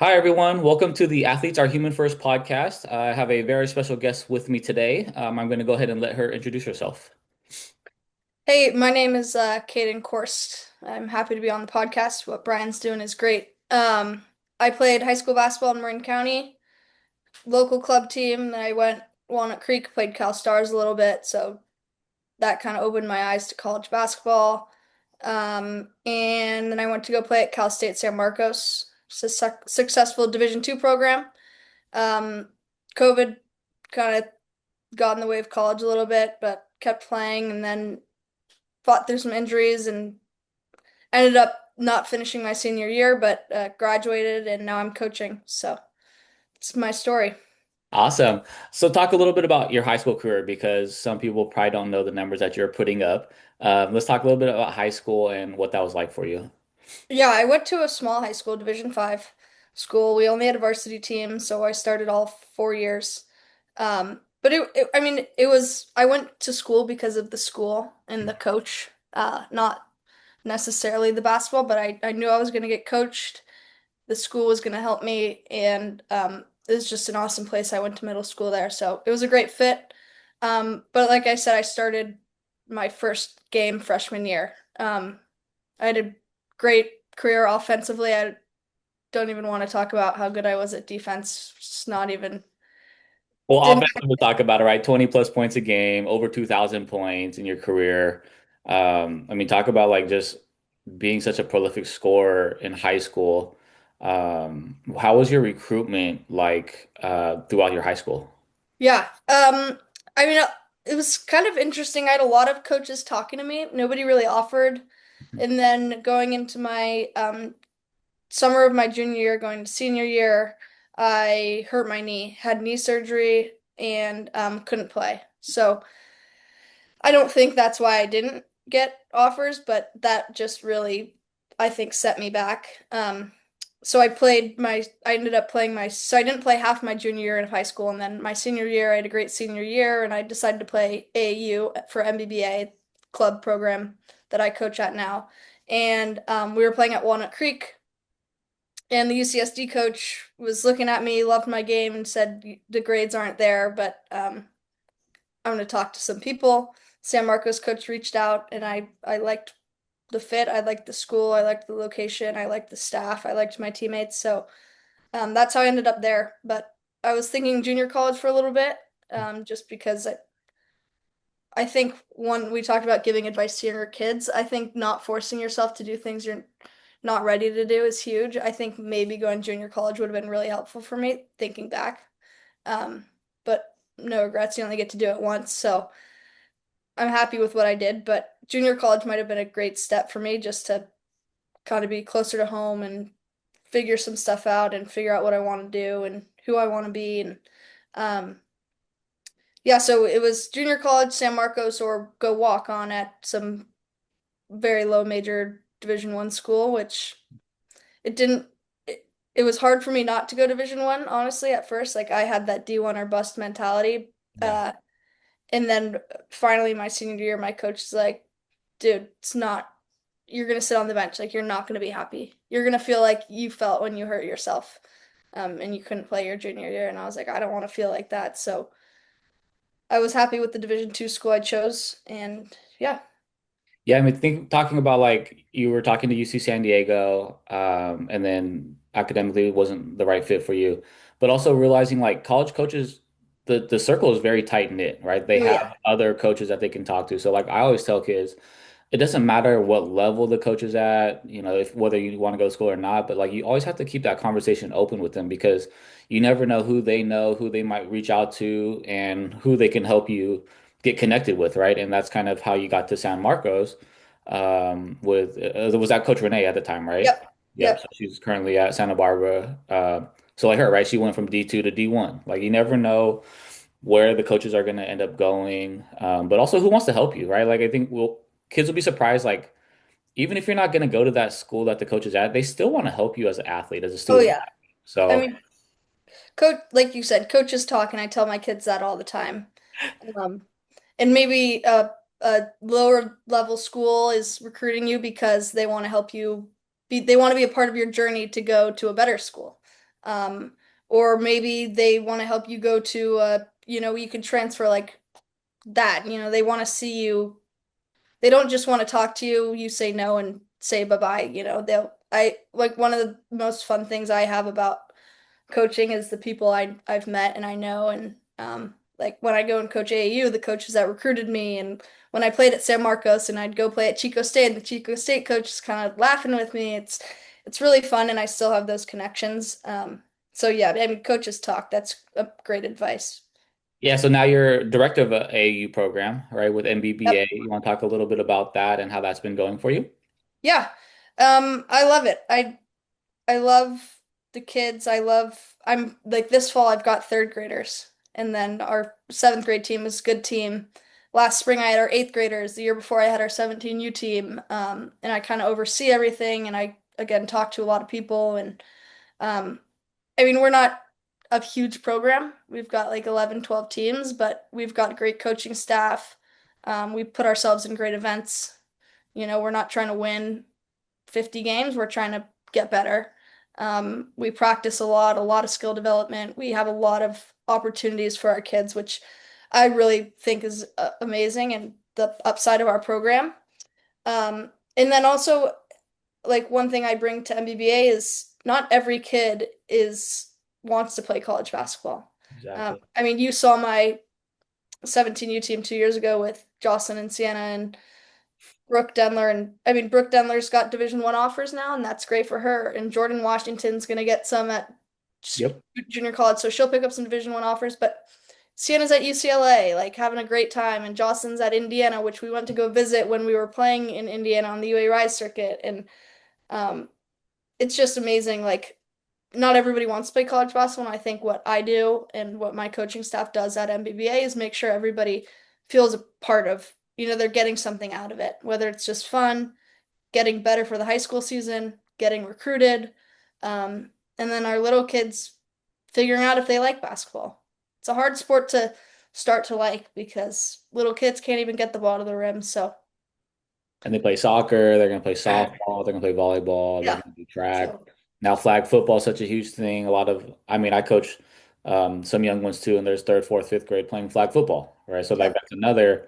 Hi, everyone. Welcome to the Athletes Are Human First podcast. I have a very special guest with me today. I'm going to go ahead and let her introduce herself. Hey, my name is Kayden Korst. I'm happy to be on the podcast. What Brian's doing is great. I played high school basketball in Marin County, local club team. Then I went Walnut Creek, played Cal Stars a little bit, so that kind of opened my eyes to college basketball. And then I went to go play at Cal State San Marcos, successful Division II program. Um, COVID kind of got in the way of college a little bit, but kept playing, and then fought through some injuries and ended up not finishing my senior year, but graduated and now I'm coaching. So it's my story. Awesome. So, talk a little bit about your high school career because some people probably don't know the numbers that you're putting up. Let's talk a little bit about high school and what that was like for you. Yeah, I went to a small high school, Division 5 school. We only had a varsity team, so I started all 4 years. But I mean, I went to school because of the school and the coach, not necessarily the basketball, but I knew I was going to get coached. The school was going to help me, and it was just an awesome place. I went to middle school there, so it was a great fit. But like I said, I started my first game freshman year. I had a great career offensively. I don't even want to talk about how good I was at defense. It's not even Well, didn't. offensive, we'll talk about it, right? 20 plus points a game, over 2,000 points in your career. I mean, talk about like just being such a prolific scorer in high school. How was your recruitment like throughout your high school? Yeah. I mean, it was kind of interesting. I had a lot of coaches talking to me. Nobody really offered. And then going into my summer of my junior year, going to senior year, I hurt my knee, had knee surgery, and couldn't play. So I don't think that's why I didn't get offers, but that just really, I think, set me back. So I ended up playing so I didn't play half my junior year of high school, and then my senior year, I had a great senior year, and I decided to play AAU for MBBA club program that I coach at now. And we were playing at Walnut Creek, and the UCSD coach was looking at me, loved my game, and said the grades aren't there, but I'm going to talk to some people. San Marcos coach reached out, and I liked the fit. I liked the school. I liked the location. I liked the staff. I liked my teammates. So that's how I ended up there. But I was thinking junior college for a little bit, just because I think when we talked about giving advice to younger kids, I think not forcing yourself to do things you're not ready to do is huge. I think maybe going junior college would have been really helpful for me thinking back. Um, but no regrets. You only get to do it once. So I'm happy with what I did, but junior college might have been a great step for me just to kind of be closer to home and figure some stuff out and figure out what I want to do and who I want to be. And um, yeah, so it was junior college, San Marcos, or go walk on at some very low major Division 1 school, which it didn't. It was hard for me not to go Division 1, honestly, at first. Like I had that D1 or bust mentality. Yeah. Uh, and then finally my senior year, my coach is like, dude, it's not, you're gonna sit on the bench. Like you're not gonna be happy. You're gonna feel like you felt when you hurt yourself, and you couldn't play your junior year. And I was like, I don't want to feel like that. So I was happy with the Division 2 school I chose, and yeah. Yeah, I mean, talking about like you were talking to UC San Diego, and then academically it wasn't the right fit for you, but also realizing like college coaches, the circle is very tight knit, right? They Oh have yeah. other coaches that they can talk to. So like I always tell kids, it doesn't matter what level the coach is at, if whether you want to go to school or not, but like you always have to keep that conversation open with them because you never know, who they might reach out to, and who they can help you get connected with, right? And that's kind of how you got to San Marcos with was that Coach Renee at the time, right? Yep. Yep. So Yep. she's currently at Santa Barbara. So like her, right? She went from D2 to D1. Like you never know where the coaches are going to end up going, but also who wants to help you, right? Like I think kids will be surprised, like even if you're not going to go to that school that the coach is at, they still want to help you as an athlete, as a Oh student. yeah. I So mean, coach, like you said, coaches talk, and I tell my kids that all the time. Um, and maybe a lower level school is recruiting you because they want to help you they want to be a part of your journey to go to a better school. Um, or maybe they want to help you go to, you can transfer like that. They want to see you. They don't just want to talk to you. You say no and say bye-bye. I like one of the most fun things I have about coaching is the people I've met and I know. And like when I go and coach AAU, the coaches that recruited me, and when I played at San Marcos and I'd go play at Chico State, and the Chico State coach is kind of laughing with me. It's really fun, and I still have those connections. So yeah, I mean, coaches talk. That's a great advice. Yeah, so now you're director of a AAU program, right, with MBBA. Yep. You want to talk a little bit about that and how that's been going for you? Yeah. I love it. I love the kids. I'm like this fall I've got third graders. And then our seventh grade team is a good team. Last spring I had our eighth graders. The year before I had our 17U team. And I kind of oversee everything and I again talk to a lot of people and um I mean we're not a huge program. We've got like 11, 12 teams, but we've got a great coaching staff. We put ourselves in great events. We're not trying to win 50 games. We're trying to get better. We practice a lot of skill development. We have a lot of opportunities for our kids, which I really think is amazing and the upside of our program. And then also, like one thing I bring to MBBA is not every kid is wants to play college basketball. Exactly. I mean, you saw my 17U team 2 years ago with Jocelyn and Sienna and Brooke Denler, and I mean Brooke Denler's got Division 1 offers now, and that's great for her. And Jordan Washington's gonna get some at Yep. junior college, so she'll pick up some Division 1 offers. But Sienna's at UCLA, like having a great time, and Jocelyn's at Indiana, which we went to go visit when we were playing in Indiana on the UA Rise circuit. And um, it's just amazing. Like not everybody wants to play college basketball, and I think what I do and what my coaching staff does at MBBA is make sure everybody feels a part of, they're getting something out of it, whether it's just fun, getting better for the high school season, getting recruited, and then our little kids figuring out if they like basketball. It's a hard sport to start to like because little kids can't even get the ball to the rim. So, And they play soccer, they're going to play softball, they're going to play volleyball, they're yeah. going to do track. So, Now, flag football is such a huge thing. I mean, I coach some young ones too, and there's third, fourth, fifth grade playing flag football, right? So, like, yep. that's another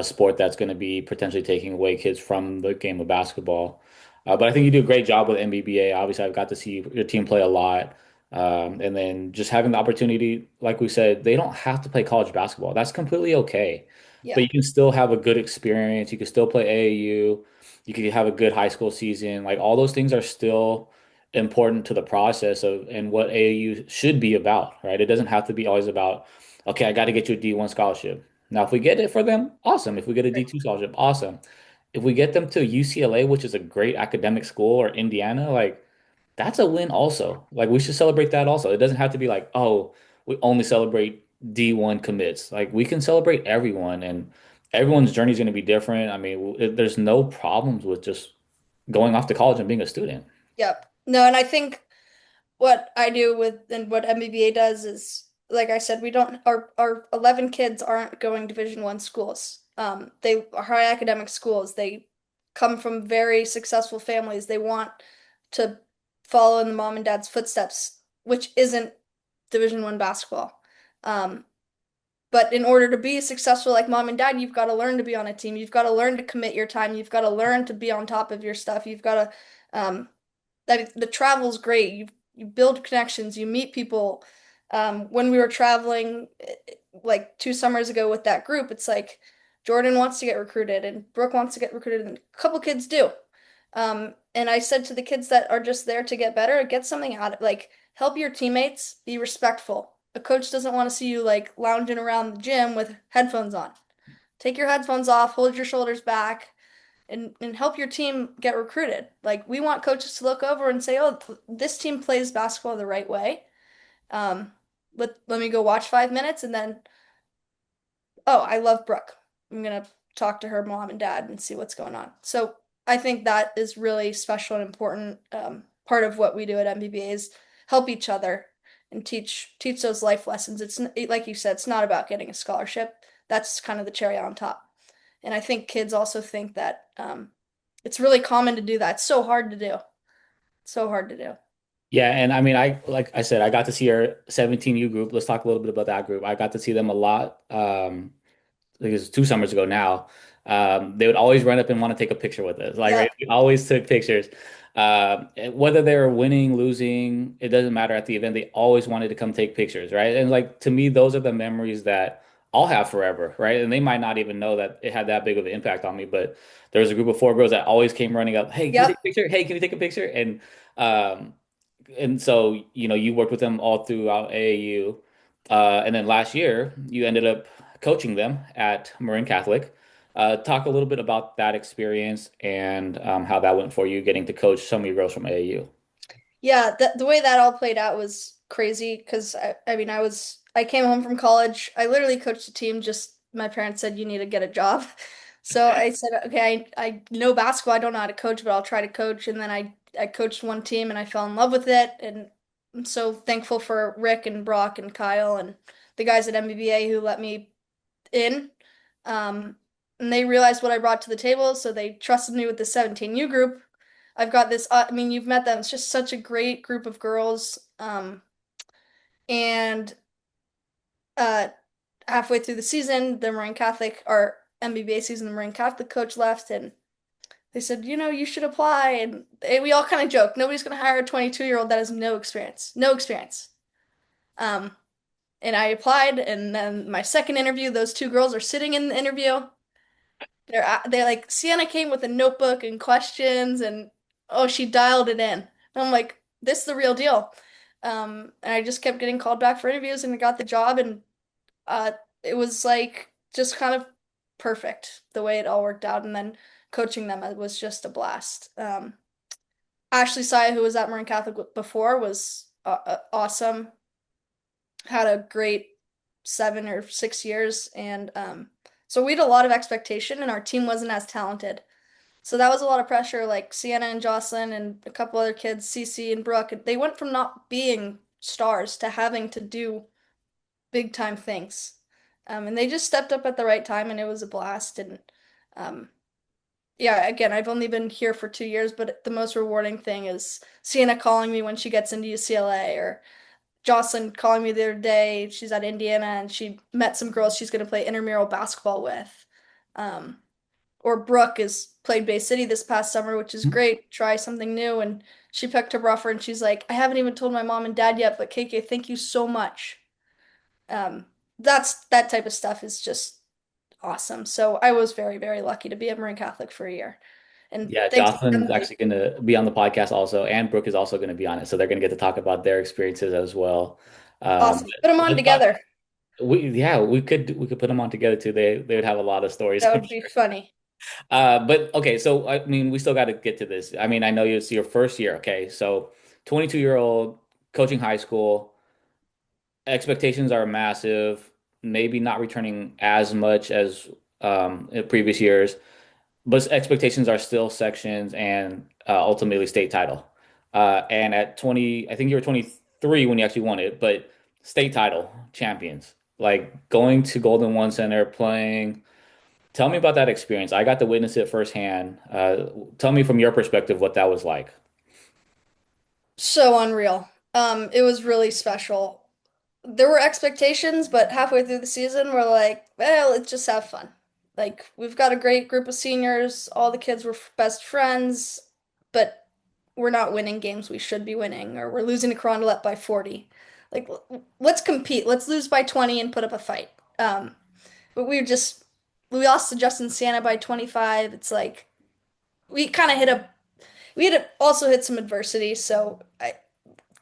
sport that's going to be potentially taking away kids from the game of basketball. But I think you do a great job with NBBA. Obviously, I've got to see your team play a lot. And then just having the opportunity, like we said, they don't have to play college basketball. That's completely okay. But Yeah. you can still have a good experience. You can still play AAU. You can have a good high school season. Like all those things are still important to the process of and what AAU should be about, right? It doesn't have to be always about, okay, I got to get you a D1 scholarship. Now, if we get it for them, awesome. If we get a Right. D2 scholarship, awesome. If we get them to UCLA, which is a great academic school, or Indiana, like that's a win also. Like we should celebrate that also. It doesn't have to be like, oh, we only celebrate D1 commits. Like we can celebrate everyone and everyone's journey is going to be different. I mean, there's no problems with just going off to college and being a student. Yep. No, and I think what I do with and what MBBA does is, like I said, we don't our 11 kids aren't going Division 1 schools. They are high academic schools. They come from very successful families. They want to follow in the mom and dad's footsteps, which isn't Division 1 basketball. Um, but in order to be successful like mom and dad, you've got to learn to be on a team. You've got to learn to commit your time. You've got to learn to be on top of your stuff. You've got to that the travel's great. You build connections, you meet people. When we were traveling like 2 summers ago with that group, it's like Jordan wants to get recruited and Brooke wants to get recruited, and a couple kids do. And I said to the kids that are just there to get better, get something out of like help your teammates, be respectful. A coach doesn't want to see you like lounging around the gym with headphones on. Take your headphones off, hold your shoulders back, and help your team get recruited. Like we want coaches to look over and say, "Oh, this team plays basketball the right way. Um, let me go watch 5 minutes, and then, oh, I love Brooke. I'm gonna talk to her mom and dad and see what's going on." So I think that is really special and important. Part of what we do at MBBA is help each other and teach those life lessons. Like you said, it's not about getting a scholarship. That's kind of the cherry on top. And I think kids also think that it's really common to do that. It's so hard to do. So hard to do. Yeah, and I mean, I like I said, I got to see our 17U group. Let's talk a little bit about that group. I got to see them a lot. Like it was 2 summers ago now. They would always run up and want to take a picture with us. Like, right, Yep, we always took pictures. Whether they were winning, losing, it doesn't matter at the event. They always wanted to come take pictures, right? And like to me, those are the memories that I'll have forever, right? And they might not even know that it had that big of an impact on me, but there was a group of 4 girls that always came running up, "Hey, can we take yep. a picture? Hey, can we take a picture?" Um, and so, you worked with them all throughout AAU. And then last year, you ended up coaching them at Marin Catholic. Talk a little bit about that experience and how that went for you getting to coach some of your girls from AAU. Yeah, the way that all played out was crazy because I mean I came home from college. I literally coached a team. Just my parents said you need to get a job, so I said okay. I know basketball. I don't know how to coach, but I'll try to coach. And then I coached one team and I fell in love with it. And I'm so thankful for Rick and Brock and Kyle and the guys at MBBA who let me in. Um, and they realized what I brought to the table, so they trusted me with the 17U group. I've got this, I mean, you've met them. It's just such a great group of girls. And uh, halfway through the season, the Marine Catholic, our MBBA season, the Marine Catholic coach left, and they said, you should apply. And we all kind of joked, nobody's going to hire a 22-year-old that has no experience, no experience. Um, and I applied, and then my second interview, those two girls are sitting in the interview. They're like Sienna came with a notebook and questions and oh she dialed it in. And I'm like, this is the real deal. And I just kept getting called back for interviews and I got the job and uh it was like just kind of perfect the way it all worked out and then coaching them it was just a blast. Ashley Saya, who was at Marin Catholic before, was awesome. Had a great 7 or 6 years and so we had a lot of expectation and our team wasn't as talented. So that was a lot of pressure. Like Sienna and Jocelyn and a couple other kids, Cece and Brooke, they went from not being stars to having to do big time things. And they just stepped up at the right time and it was a blast. And um, yeah, again, I've only been here for 2 years, but the most rewarding thing is Sienna calling me when she gets into UCLA or Jocelyn calling me the other day. She's at Indiana and she met some girls she's going to play intramural basketball with. Um, or Brooke is played Bay City this past summer, which is great. Try something new. And she picked her offer and she's like, I haven't even told my mom and dad yet, but KK, thank you so much. Um, that type of stuff is just awesome. So I was very, very lucky to be at Marin Catholic for a year. And Yeah, thanks for Jocelyn's having me. actually going to be on the podcast also, and Brooke is also going to be on it. So they're going to get to talk about their experiences as well. Awesome. Put them on Let's talk. together. Yeah, we could put them on together too. They would have a lot of stories, That I'm would be sure. funny. But okay, so I mean, we still got to get to this. I mean, I know it's your first year. Okay, so 22-year-old coaching high school, expectations are massive. Maybe not returning as much as in previous years, but expectations are still sections and ultimately state title. And at 20, I think you were 23 when you actually won it, but state title champions. Like going to Golden One Center, playing. Tell me about that experience. I got to witness it firsthand. Tell me from your perspective what that was like. So unreal. It was really special. There were expectations, but halfway through the season, we're like, well, let's just have fun. Like, we've got a great group of seniors. All the kids were best friends, but we're not winning games we should be winning, or we're losing to Carondelet by 40. Like, let's compete. Let's lose by 20 and put up a fight. But we lost to Justin Siena by 25. It's like, we kind of we had also hit some adversity, so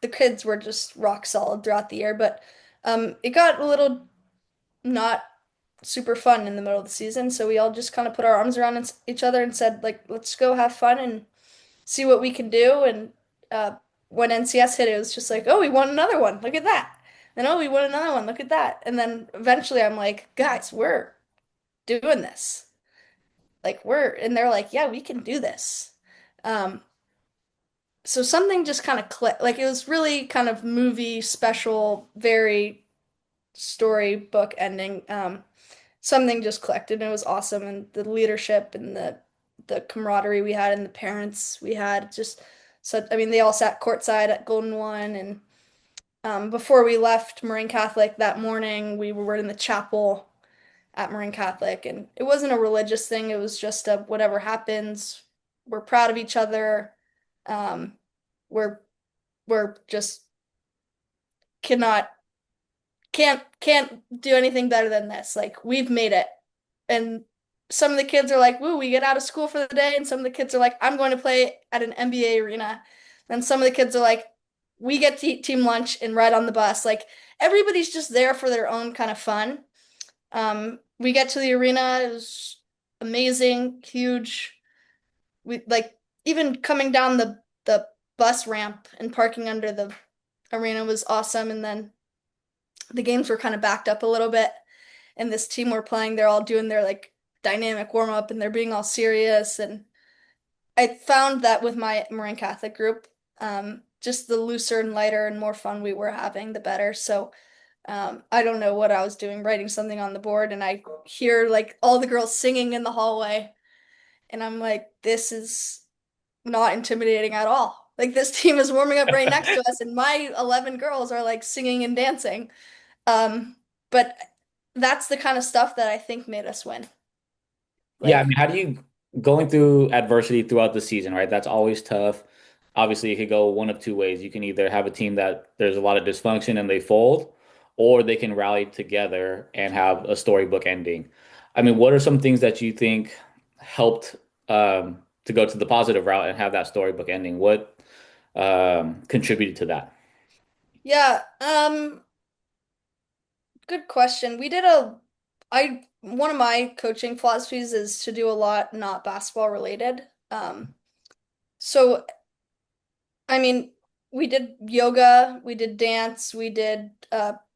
the kids were just rock solid throughout the year, but it got a little not super fun in the middle of the season, so we all just kind of put our arms around each other and said, like, let's go have fun and see what we can do. And when NCS hit, it was just like, oh, we won another one. Look at that. And oh, we won another one. Look at that. And then eventually I'm like, guys, we're doing this. And they're like, yeah, we can do this. Um, so something just kind of clicked. Like it was really kind of movie special, very storybook ending. Something just clicked and it was awesome. And the leadership and the camaraderie we had and the parents we had, just So, I mean, they all sat courtside at Golden One. And before we left Marin Catholic that morning, we were in the chapel at Marin Catholic. And it wasn't a religious thing, it was just a whatever happens, we're proud of each other. Um, we're we're just cannot can't do anything better than this. Like we've made it. And some of the kids are like, "Woo, we get out of school for the day." And some of the kids are like, "I'm going to play at an NBA arena." And some of the kids are like, "We get to eat team lunch and ride on the bus." Like everybody's just there for their own kind of fun. We get to the arena, it was amazing, huge. We like even coming down the bus ramp and parking under the arena was awesome. And then the games were kind of backed up a little bit, and this team we're playing, they're all doing their like dynamic warm up and they're being all serious. And I found that with my Marin Catholic group, just the looser and lighter and more fun we were having, the better. So I don't know what I was doing, writing something on the board, and I hear like all the girls singing in the hallway, and I'm like, this is not intimidating at all. Like this team is warming up right next to us, and my 11 girls are like singing and dancing. Um, but that's the kind of stuff that I think made us win. Yeah, I Like, mean, how do you going through adversity throughout the season, right? That's always tough. Obviously, it could go one of two ways. You can either have a team that there's a lot of dysfunction and they fold, or they can rally together and have a storybook ending. I mean, what are some things that you think helped to go to the positive route and have that storybook ending? What contributed to that? yeah, good question. One of my coaching philosophies is to do a lot not basketball related. So I mean, we did yoga, we did dance, we did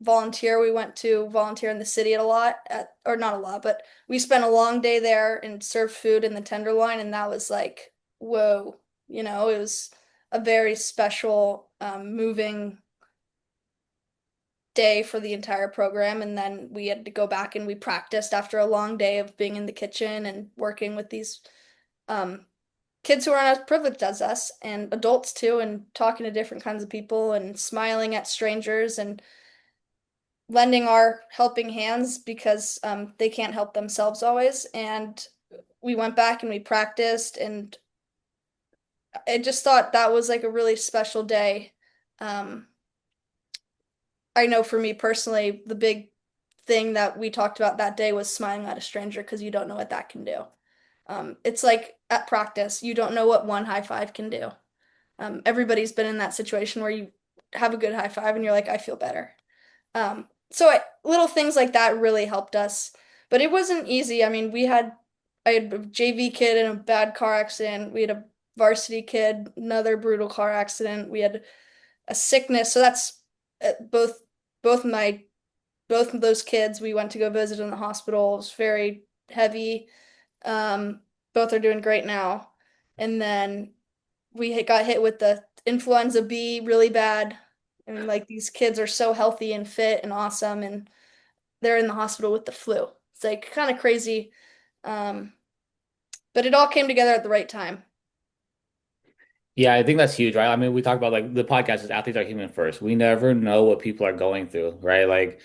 volunteer. We went to volunteer in the city a lot, or not a lot, but we spent a long day there and served food in the Tenderloin, and that was like, whoa, it was a very special, moving day for the entire program. And then we had to go back and we practiced after a long day of being in the kitchen and working with these um, kids who aren't as privileged as us and adults too, and talking to different kinds of people and smiling at strangers and lending our helping hands because they can't help themselves always. And we went back and we practiced, and I just thought that was like a really special day. Um, I know for me personally, the big thing that we talked about that day was smiling at a stranger because you don't know what that can do. It's like at practice, you don't know what one high five can do. Everybody's been in that situation where you have a good high five and you're like, I feel better. Little things like that really helped us, but it wasn't easy. I mean, I had a JV kid in a bad car accident. We had a varsity kid, another brutal car accident. We had a sickness. So that's both, both my, both of those kids we went to go visit in the hospital. It was very heavy. Um, both are doing great now. And then got hit with the influenza B really bad. I mean, like these kids are so healthy and fit and awesome, and they're in the hospital with the flu. It's like kind of crazy. Um, but it all came together at the right time. Yeah, I think that's huge, right? I mean, we talk about like the podcast is athletes are human first. We never know what people are going through, right? Like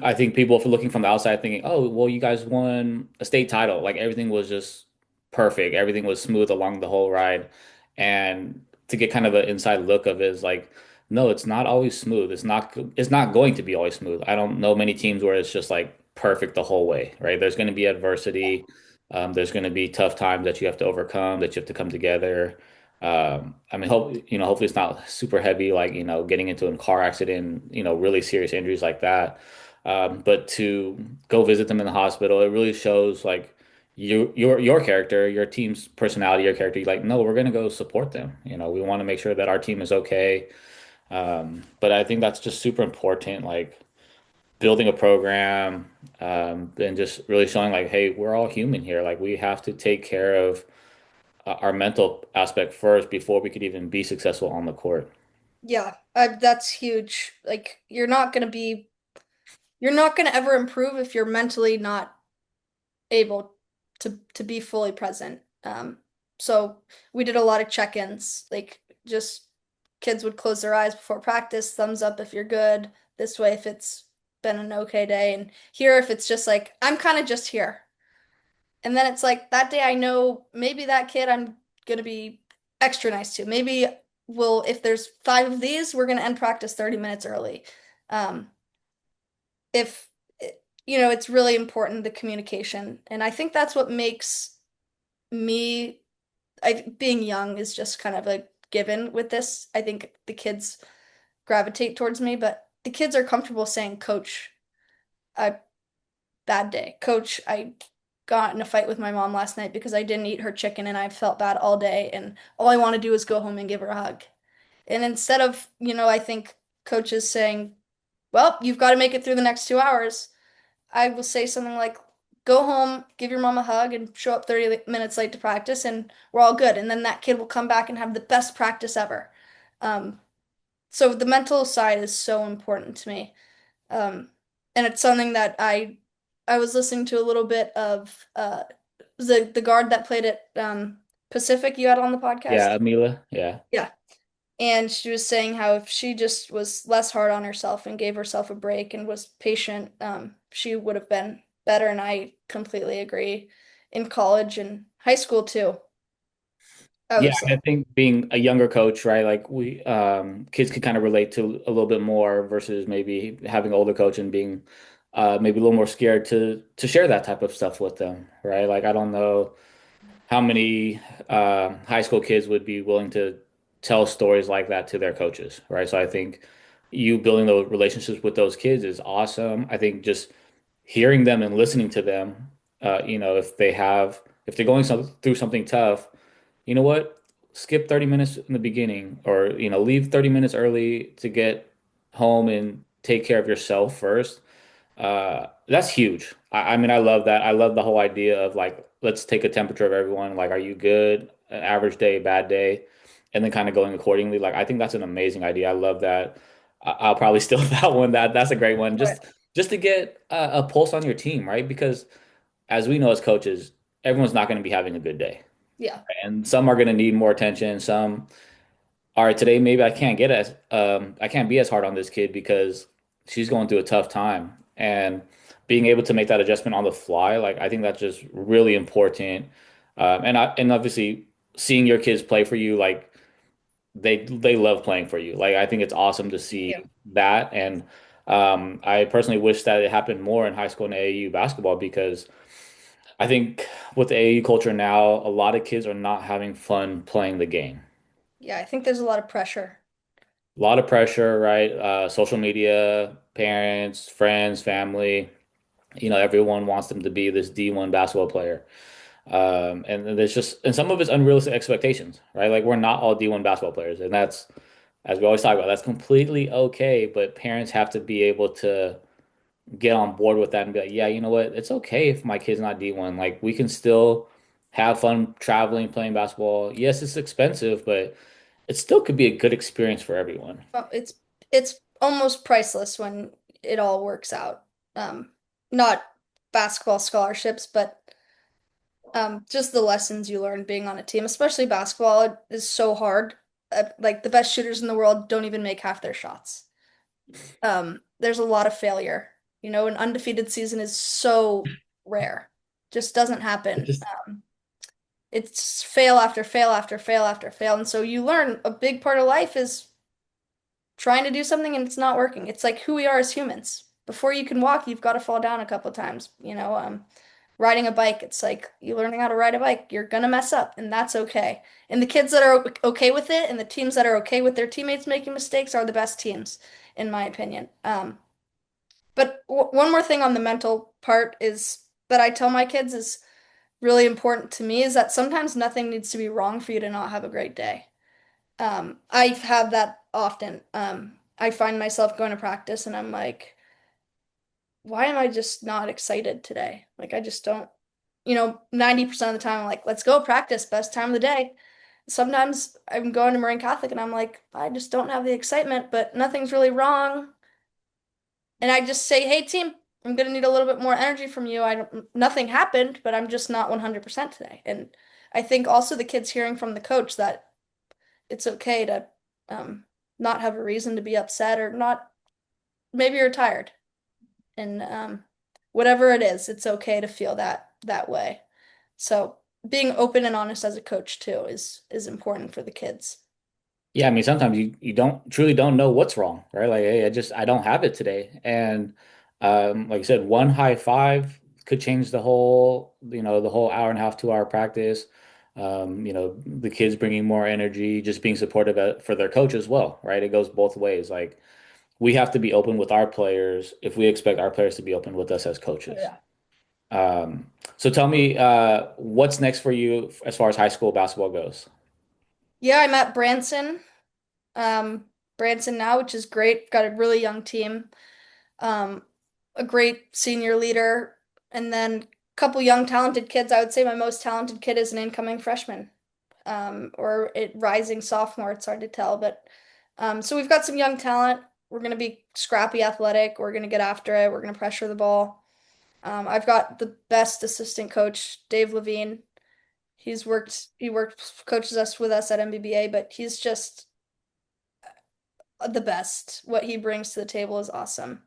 I think people if looking from the outside thinking, oh, well, you guys won a state title. Like everything was just perfect. Everything was smooth along the whole ride. And to get kind of an inside look of it is like, no, it's not always smooth. It's not going to be always smooth. I don't know many teams where it's just like perfect the whole way, right? There's going to be adversity. There's going to be tough times that you have to overcome, that you have to come together. I mean, hopefully it's not super heavy, like, getting into a car accident, really serious injuries like that. But to go visit them in the hospital, it really shows like your character, your team's personality, your character. You're like, no, we're gonna go support them. We want to make sure that our team is okay. But I think that's just super important, like building a program, and just really showing like, hey, we're all human here. Like we have to take care of our mental aspect first before we could even be successful on the court. Yeah, that's huge. Like you're not gonna ever improve if you're mentally not able to be fully present. So we did a lot of check-ins, like just kids would close their eyes before practice, thumbs up if you're good, this way if it's been an okay day, and here if it's just like, I'm kind of just here. And then it's like that day I know maybe that kid I'm gonna be extra nice to. Maybe we'll, if there's five of these, we're gonna end practice 30 minutes early. Um, if it's really important, the communication. And I think that's what makes me, being young is just kind of a given with this. I think the kids gravitate towards me, but the kids are comfortable saying, Coach, I bad day. Coach, I got in a fight with my mom last night because I didn't eat her chicken and I felt bad all day and all I want to do is go home and give her a hug. And instead of, I think coaches saying, well, you've got to make it through the next 2 hours, I will say something like, go home, give your mom a hug, and show up 30 minutes late to practice, and we're all good. And then that kid will come back and have the best practice ever. Um, so the mental side is so important to me. Um, and it's something that I was listening to a little bit of the guard that played at Pacific you had on the Yeah, podcast. Amila. Yeah. Yeah. And she was saying how if she just was less hard on herself and gave herself a break and was patient, she would have been better. And I completely agree. In college and high school too, I Yeah, was I like, think being a younger coach, right? Like we kids could kind of relate to a little bit more versus maybe having an older coach and being maybe a little more scared to share that type of stuff with them, right? Like I don't know how many high school kids would be willing to tell stories like that to their coaches, right? So I think you building those relationships with those kids is awesome. I think just hearing them and listening to them, if they're going through something tough, you know what? Skip 30 minutes in the beginning or, leave 30 minutes early to get home and take care of yourself first. That's huge. I mean, I love that. I love the whole idea of like, let's take a temperature of everyone. Like, are you good? An average day, bad day, and then kind of going accordingly. Like, I think that's an amazing idea. I love that. I'll probably steal that one. That's a great one. right. Just to get a pulse on your team, right? Because as we know as coaches, everyone's not going to be having a good day, Yeah. and some are going to need more attention. Some all right, today maybe I can't be as hard on this kid because she's going through a tough time. And being able to make that adjustment on the fly, like I think that's just really important. And obviously seeing your kids play for you, like they love playing for you. Like I think it's awesome to see Yeah. that. And I personally wish that it happened more in high school and AAU basketball because I think with the AAU culture now, a lot of kids are not having fun playing the game. Yeah. I think there's a lot of pressure. A lot of pressure, right? Social media, parents, friends, family, everyone wants them to be this D1 basketball player. And there's and some of it's unrealistic expectations, right? Like we're not all D1 basketball players. And that's, as we always talk about, that's completely okay. But parents have to be able to get on board with that and be like, yeah, you know what? It's okay if my kid's not D1. Like we can still have fun traveling, playing basketball. Yes, it's expensive, but it still could be a good experience for everyone. It's almost priceless when it all works out. Not basketball scholarships, but just the lessons you learn being on a team, especially basketball, it is so hard. Like the best shooters in the world don't even make half their shots. There's a lot of failure. An undefeated season is so rare. Just doesn't It happen. just It's fail after fail after fail after fail. And so you learn a big part of life is trying to do something and it's not working. It's like who we are as humans. Before you can walk, you've got to fall down a couple of times. Riding a bike, it's like you learning how to ride a bike. You're gonna mess up, and that's okay. And the kids that are okay with it, and the teams that are okay with their teammates making mistakes are the best teams, in my opinion. But one more thing on the mental part is that I tell my kids is really important to me is that sometimes nothing needs to be wrong for you to not have a great day. I have that often. I find myself going to practice and I'm like, why am I just not excited today? Like, I just don't, 90% of the time, I'm like, let's go practice, best time of the day. Sometimes I'm going to Marine Catholic and I'm like, I just don't have the excitement, but nothing's really wrong. And I just say, hey, team, I'm gonna need a little bit more energy from you. I don't, nothing happened, but I'm just not 100% today. And I think also the kids hearing from the coach that it's okay to um, not have a reason to be upset or not, maybe you're tired and whatever it is, it's okay to feel that way. So being open and honest as a coach too is important for the kids. Yeah, I mean, sometimes you don't truly don't know what's wrong, right? Like, hey, I don't have it today. And like I said, one high five could change the whole hour and a half, 2 hour practice. The kids bringing more energy, just being supportive for their coach as well, right? It goes both ways. Like we have to be open with our players if we expect our players to be open with us as Oh, coaches. yeah. Um, so tell me, what's next for you as far as high school basketball goes? Yeah, I'm at um, Branson now, which is great. Got a really young team, um, a great senior leader, and then a couple young talented kids. I would say my most talented kid is an incoming freshman, or it rising sophomore. It's hard to tell, but so we've got some young talent. We're gonna be scrappy, athletic. We're gonna get after it. We're gonna pressure the ball. I've got the best assistant coach, Dave Levine. Coaches us with us at MBBA, but he's just the best. What he brings to the table is awesome.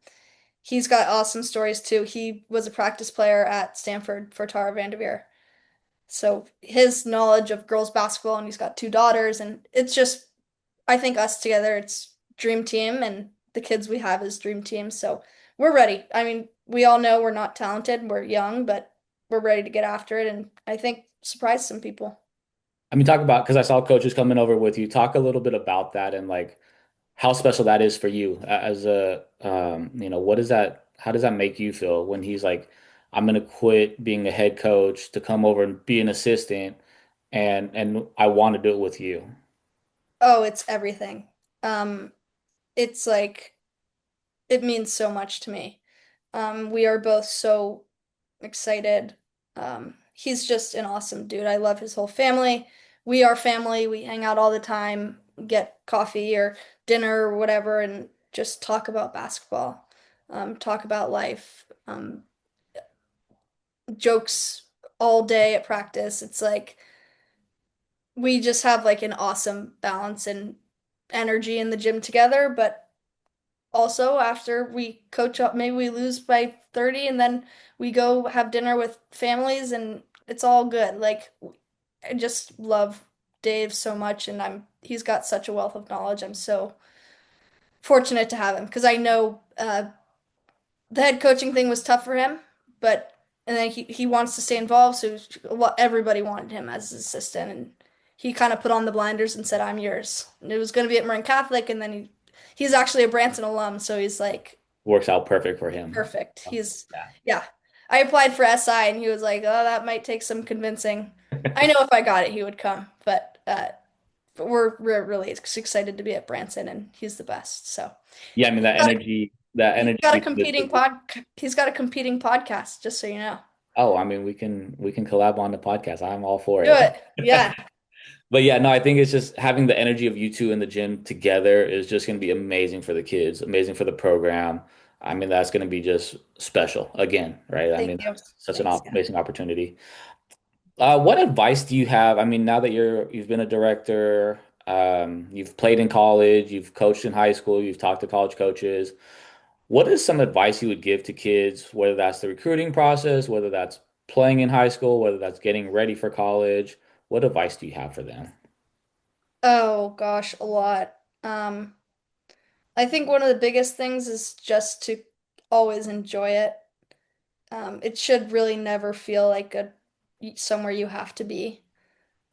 He's got awesome stories too. He was a practice player at Stanford for Tara Vanderveer. So his knowledge of girls basketball, and he's got two daughters, and it's just, I think us together, it's dream team, and the kids we have is dream team. So we're ready. I mean, we all know we're not talented, we're young, but we're ready to get after it, and I think surprise some people. I mean, talk about because I saw coaches coming over with you. Talk a little bit about that and like how special that is for you as what is that? How does that make you feel when he's like, I'm gonna quit being a head coach to come over and be an assistant, and I want to do it with you. Oh, it's everything. Um, it's like it means so much to me. We are both so excited. He's just an awesome dude. I love his whole family. We are family. We hang out all the time, get coffee or dinner or whatever, and just talk about basketball, talk about life, jokes all day at practice. It's like we just have like an awesome balance and energy in the gym together, but also after we coach up, maybe we lose by 30 and then we go have dinner with families and it's all good. Like I just love Dave so much and he's got such a wealth of knowledge. I'm so fortunate to have him because I know the head coaching thing was tough for him, but and then he wants to stay involved, so everybody wanted him as his assistant and he kind of put on the blinders and said, "I'm yours." And it was going to be at Marin Catholic and then he's actually a Branson alum, so he's like Works out perfect for him. perfect. Oh, yeah. Yeah. I applied for SI and he was like, "Oh, that might take some convincing." I know if I got it, he would come, but we're really excited to be at Branson and he's the best. So Yeah, I mean he's got a, that he's energy got a between the competing two. podcast, just so you know. Oh, I mean, we can collab on the podcast. I'm all for Do it. it. Yeah. But yeah, no, I think it's just having the energy of you two in the gym together is just going to be amazing for the kids, amazing for the program. I mean, that's going to be just special again, right? I Thank mean, you. that's such an Thanks. Yeah. amazing opportunity. What advice do you have? I mean, now that you've been a director, you've played in college, you've coached in high school, you've talked to college coaches. What is some advice you would give to kids, whether that's the recruiting process, whether that's playing in high school, whether that's getting ready for college? What advice do you have for them? Oh gosh, a lot. Um, I think one of the biggest things is just to always enjoy it. It should really never feel like a somewhere you have to be.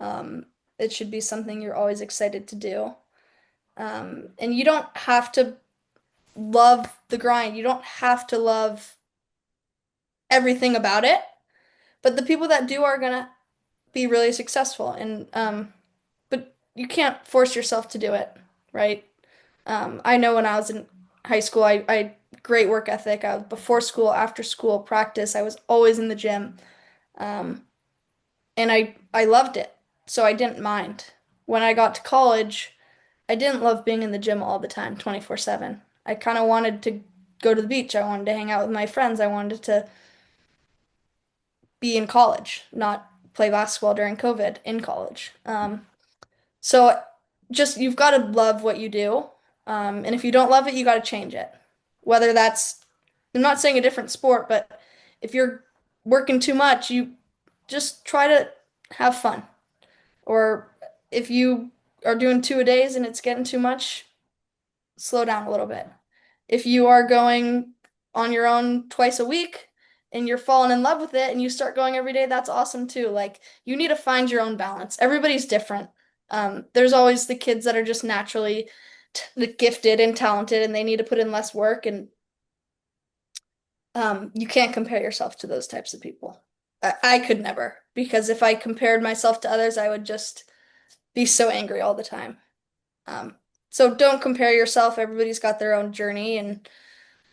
Um, it should be something you're always excited to do. And you don't have to love the grind. You don't have to love everything about it. But the people that do are gonna be really successful. And but you can't force yourself to do it, right? I know when I was in high school, I had great work ethic. I was before school, after school, practice. I was always in the gym. Um, and I loved it. So I didn't mind. When I got to college, I didn't love being in the gym all the time, 24/7. I kind of wanted to go to the beach. I wanted to hang out with my friends. I wanted to be in college, not play basketball during COVID in college. So just you've got to love what you do. And if you don't love it, you got to change it. Whether that's, I'm not saying a different sport, but if you're working too much, you just try to have fun. Or if you are doing two a days and it's getting too much, slow down a little bit. If you are going on your own twice a week and you're falling in love with it and you start going every day, that's awesome too. Like you need to find your own balance. Everybody's different. There's always the kids that are just naturally gifted and talented and they need to put in less work and you can't compare yourself to those types of people. I could never because if I compared myself to others, I would just be so angry all the time. Um, so don't compare yourself. Everybody's got their own journey, and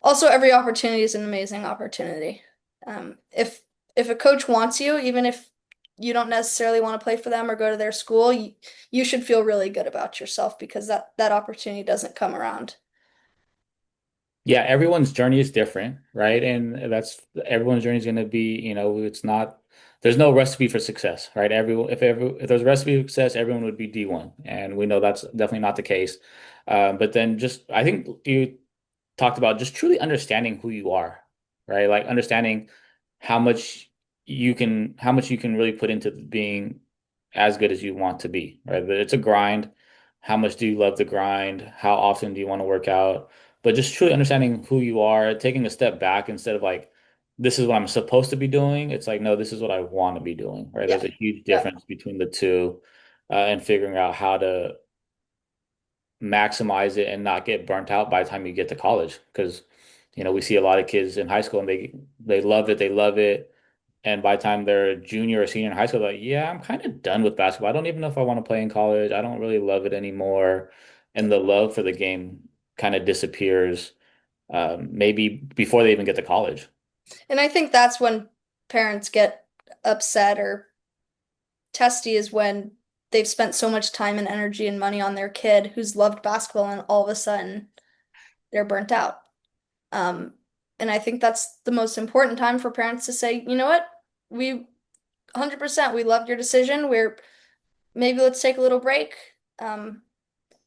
also every opportunity is an amazing opportunity. If a coach wants you, even if you don't necessarily want to play for them or go to their school, you should feel really good about yourself because that opportunity doesn't come around. Yeah, everyone's journey is different, right? And that's everyone's journey is going to be, it's not, there's no recipe for success, right? If there's a recipe for success, everyone would be D1. And we know that's definitely not the case. But then just, I think you talked about just truly understanding who you are, right? Like understanding how much how much you can really put into being as good as you want to be, right? But it's a grind. How much do you love the grind? How often do you want to work out? But just truly understanding who you are, taking a step back instead of like, this is what I'm supposed to be doing. It's like, no, this is what I want to be doing, right? Yeah. There's a huge Yeah. difference between the two, and figuring out how to maximize it and not get burnt out by the time you get to college. Because, we see a lot of kids in high school and they love it. And by the time they're a junior or senior in high school, they're like, yeah, I'm kind of done with basketball. I don't even know if I want to play in college. I don't really love it anymore. And the love for the game kind of disappears, maybe before they even get to college. And I think that's when parents get upset or testy is when they've spent so much time and energy and money on their kid who's loved basketball and all of a sudden they're burnt out. Um, and I think that's the most important time for parents to say, you know what? We 100% we loved your decision. We're maybe let's take a little break. Um,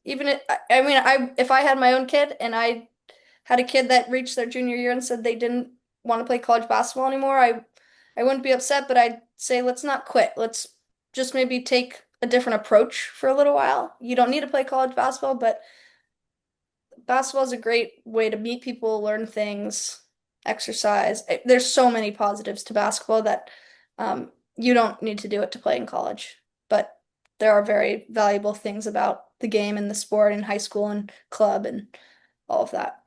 even it, I mean, I if I had my own kid and I had a kid that reached their junior year and said they didn't want to play college basketball anymore, I wouldn't be upset, but I'd say let's not quit. Let's just maybe take a different approach for a little while. You don't need to play college basketball, but basketball is a great way to meet people, learn things, exercise. There's so many positives to basketball that you don't need to do it to play in college, but there are very valuable things about the game and the sport in high school and club and all of that.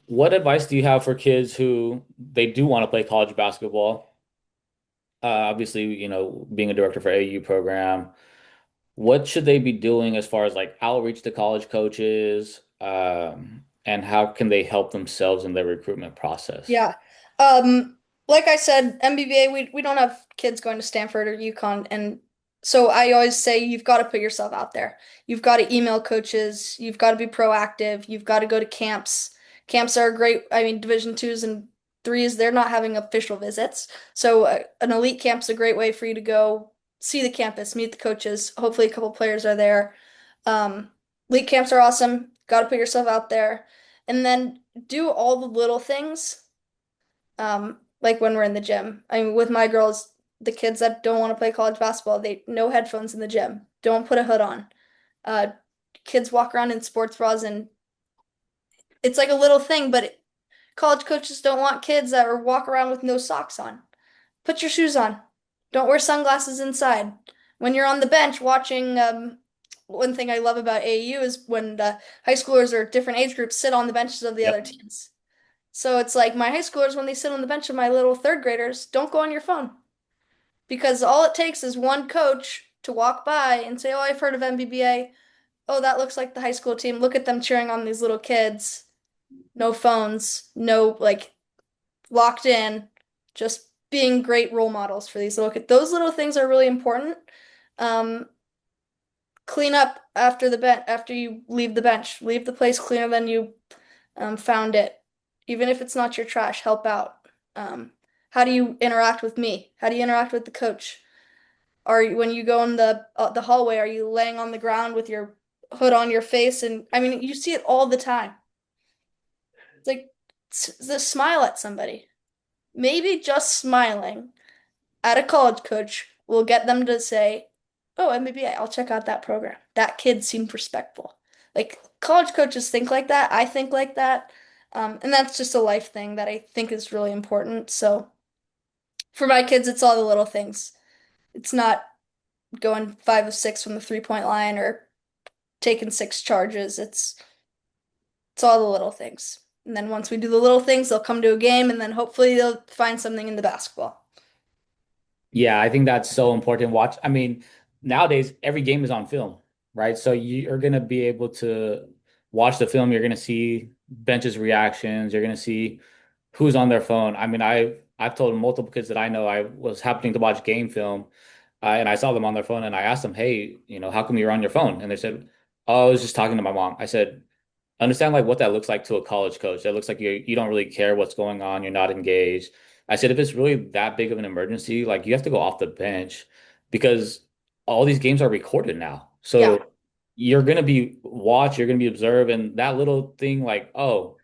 What advice do you have for kids who they do want to play college basketball? Obviously, being a director for AU program, what should they be doing as far as like outreach to college coaches, and how can they help themselves in their recruitment process? Yeah. Um, like I said, MBBA, we don't have kids going to Stanford or UConn, and so I always say you've got to put yourself out there. You've got to email coaches, you've got to be proactive, you've got to go to camps. Camps are great. I mean, Division twos and threes, they're not having official visits. So an elite camp's a great way for you to go see the campus, meet the coaches. Hopefully, a couple players are there. Um, elite camps are awesome. Got to put yourself out there, and then do all the little things like when we're in the gym. I mean, with my girls, the kids that don't want to play college basketball, they no headphones in the gym. Don't put a hood on. Uh, Kids walk around in sports bras and it's like a little thing, but college coaches don't want kids that are walk around with no socks on. Put your shoes on. Don't wear sunglasses inside. When you're on the bench watching, one thing I love about AAU is when high schoolers or different age groups sit on the benches of the other Yep. teams. So it's like my high schoolers, when they sit on the bench of my little third graders, don't go on your phone. Because all it takes is one coach to walk by and say, oh, I've heard of MBBA. Oh, that looks like the high school team. Look at them cheering on these little kids. No phones, no like locked in, just being great role models for these little kids. Those little things are really important. Um, Clean up after the bench, after you leave the bench. Leave the place cleaner than you found it. Even if it's not your trash, help out. Um, How do you interact with me? How do you interact with the coach? When you go in the hallway, are you laying on the ground with your hood on your face? And I mean, you see it all the time. It's like just smile at somebody. Maybe just smiling at a college coach will get them to say, "Oh, and maybe I'll check out that program. That kid seemed respectful." Like college coaches think like that. I think like that. And that's just a life thing that I think is really important. So for my kids, it's all the little things. It's not going 5 of 6 from the 3-point line or taking 6 charges. It's all the little things. And then once we do the little things, they'll come to a game and then hopefully they'll find something in the basketball. Yeah, I think that's so important. Watch, I mean, nowadays every game is on film, right? So you're going to be able to watch the film. You're going to see benches reactions. You're going to see who's on their phone. I mean, I've told multiple kids that I know I was happening to watch game film, and I saw them on their phone, and I asked them, "Hey, how come you're on your phone?" And they said, "Oh, I was just talking to my mom." I said, understand like what that looks like to a college coach. That looks like you don't really care what's going on. You're not engaged. I said if it's really that big of an emergency, like you have to go off the bench because all these games are recorded now. Yeah, So you're gonna be watched, you're gonna be observed, and that little thing like, oh,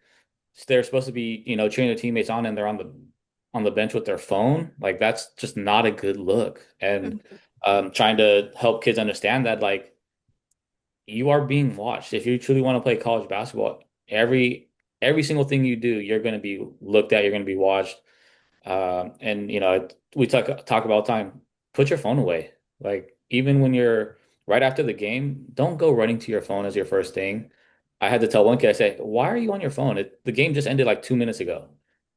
they're supposed to be, cheering their teammates on and they're on the bench with their phone, like that's just not a good look. And mhm, trying to help kids understand that like you are being watched. If you truly want to play college basketball, every single thing you do, you're going to be looked at. You're going to be watched. And we talk about time. Put your phone away. Like even when you're right after the game, don't go running to your phone as your first thing. I had to tell one kid, I say, "Why are you on your phone? The game just ended like 2 minutes ago."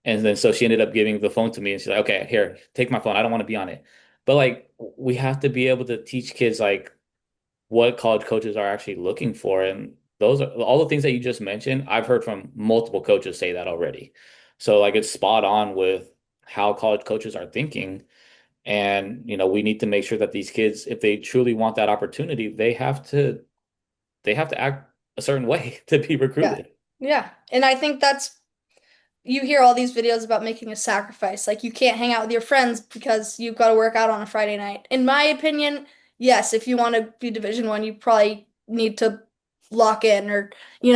And then so she ended up giving the phone to me, and she's like, "Okay, here, take my phone. I don't want to be on it." But like we have to be able to teach kids like what college coaches are actually looking for. And those are all the things that you just mentioned. I've heard from multiple coaches say that already. So like it's spot on with how college coaches are thinking. And we need to make sure that these kids, if they truly want that opportunity, they have to act a certain way to be yeah, recruited. yeah. And I think that's you hear all these videos about making a sacrifice. Like you can't hang out with your friends because you've got to work out on a Friday night. In my opinion, yes, if you want to be Division 1, you probably need to lock in or,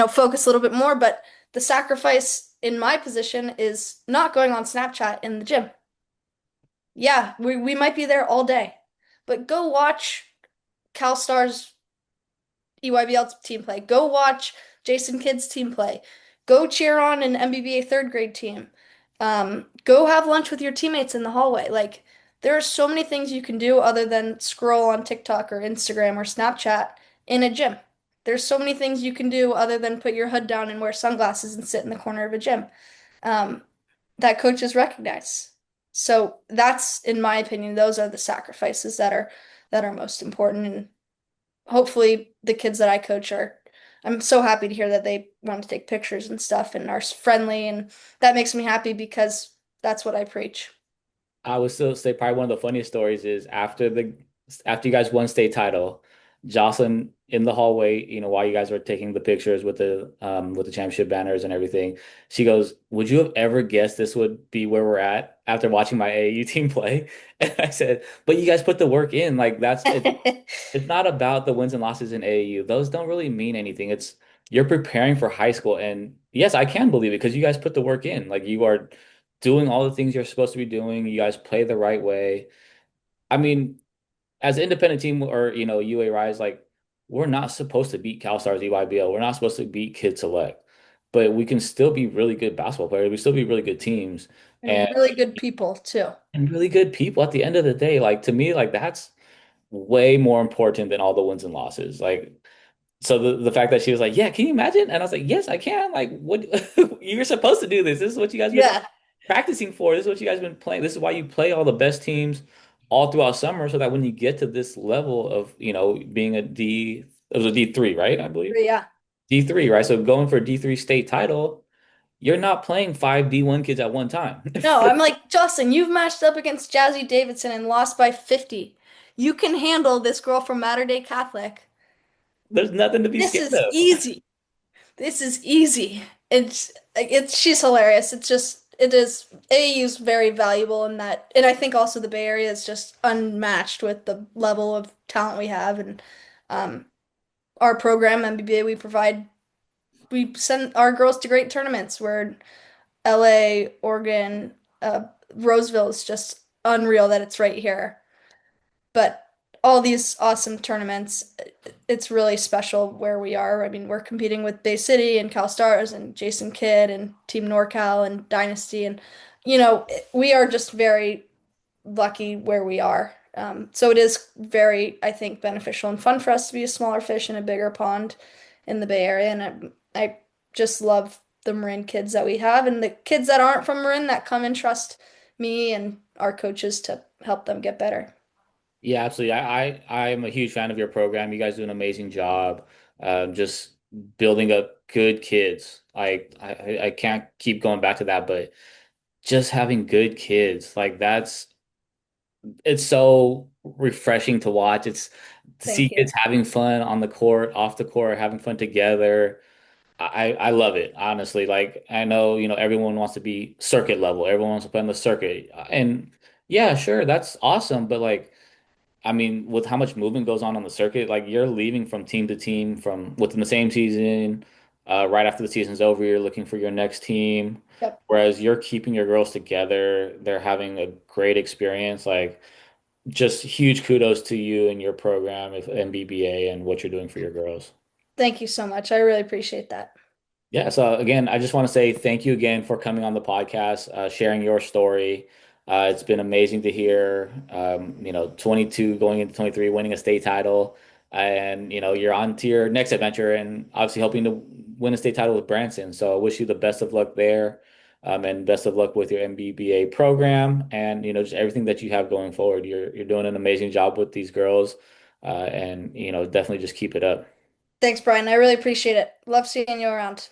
focus a little bit more. But the sacrifice in my position is not going on Snapchat in the gym. Yeah, we might be there all day, but go watch CalSTAR's EYBL team play. Go watch Jason Kidd's team play. Go cheer on an MBBA third grade team. Go have lunch with your teammates in the hallway. Like, there are so many things you can do other than scroll on TikTok or Instagram or Snapchat in a gym. There's so many things you can do other than put your hood down and wear sunglasses and sit in the corner of a gym. Um, that coaches recognize. So that's, in my opinion, those are the sacrifices that are most important. And hopefully the kids that I coach are I'm so happy to hear that they want to take pictures and stuff and are friendly and that makes me happy because that's what I preach. I would still say probably one of the funniest stories is after you guys won state title, Jocelyn in the hallway, while you guys were taking the pictures with the championship banners and everything, she goes, "Would you have ever guessed this would be where we're at after watching my AAU team play?" And I said, "But you guys put the work in. Like that's it. It's not about the wins and losses in AAU. Those don't really mean anything. It's you're preparing for high school. And yes, I can believe it because you guys put the work in. Like you are doing all the things you're supposed to be doing. You guys play the right way. I mean, as an independent team or UA Rise, like we're not supposed to beat CalSTARS EYBL. We're not supposed to beat Kid Select, but we can still be really good basketball players. We still be really good teams And and really good people too. really good people at the end of the day. Like to me, like that's way more important than all the wins and losses. Like so the fact that she was like, "Yeah, can you imagine?" And I was like, "Yes, I can." Like, what you're supposed to do this. This is what you guys been Yeah. practicing for. This is what you guys been playing. This is why you play all the best teams all throughout summer, so that when you get to this level of, being it was a D3, right? I believe Yeah. D3, right? So going for a D3 state title, you're not playing five D1 kids at one time. No, I'm like, Justin, you've matched up against Jazzy Davidson and lost by 50. You can handle this girl from Mater Dei Catholic. There's nothing to be This scared is of. easy. This is easy. It's she's hilarious. It's just it is AAU is very valuable in that, and I think also the Bay Area is just unmatched with the level of talent we have, and um, our program MBBA we send our girls to great tournaments where LA, Oregon, Roseville is just unreal that it's right here. But all these awesome tournaments, it's really special where we are. I mean, we're competing with Bay City and Cal Stars and Jason Kidd and Team NorCal and Dynasty, and we are just very lucky where we are. So it is very, I think, beneficial and fun for us to be a smaller fish in a bigger pond in the Bay Area, and I just love the Marin kids that we have and the kids that aren't from Marin that come and trust me and our coaches to help them get better. Yeah, absolutely. I am a huge fan of your program. You guys do an amazing job, just building up good kids. I can't keep going back to that, but just having good kids, like that's it's so refreshing to watch. It's to see Thank kids you. having fun on the court, off the court, having fun together. I love it, honestly. Like I know, everyone wants to be circuit level. Everyone wants to play on the circuit. And yeah, sure, that's awesome. But like, I mean, with how much movement goes on the circuit, like you're leaving from team to team from within the same season. Right after the season's over, you're looking for your next team. Yep. Whereas you're keeping your girls together, they're having a great experience. Like just huge kudos to you and your program of MBBA and what you're doing for your girls. Thank you so much. I really appreciate that. Yeah, so again, I just want to say thank you again for coming on the podcast, sharing your story. It's been amazing to hear, 22 going into 23, winning a state title, and you're on to your next adventure, and obviously hoping to win a state title with Branson. So I wish you the best of luck there, and best of luck with your MBBA program, and just everything that you have going forward. You're doing an amazing job with these girls, and definitely just keep it up. Thanks, Brian. I really appreciate it. Love seeing you around.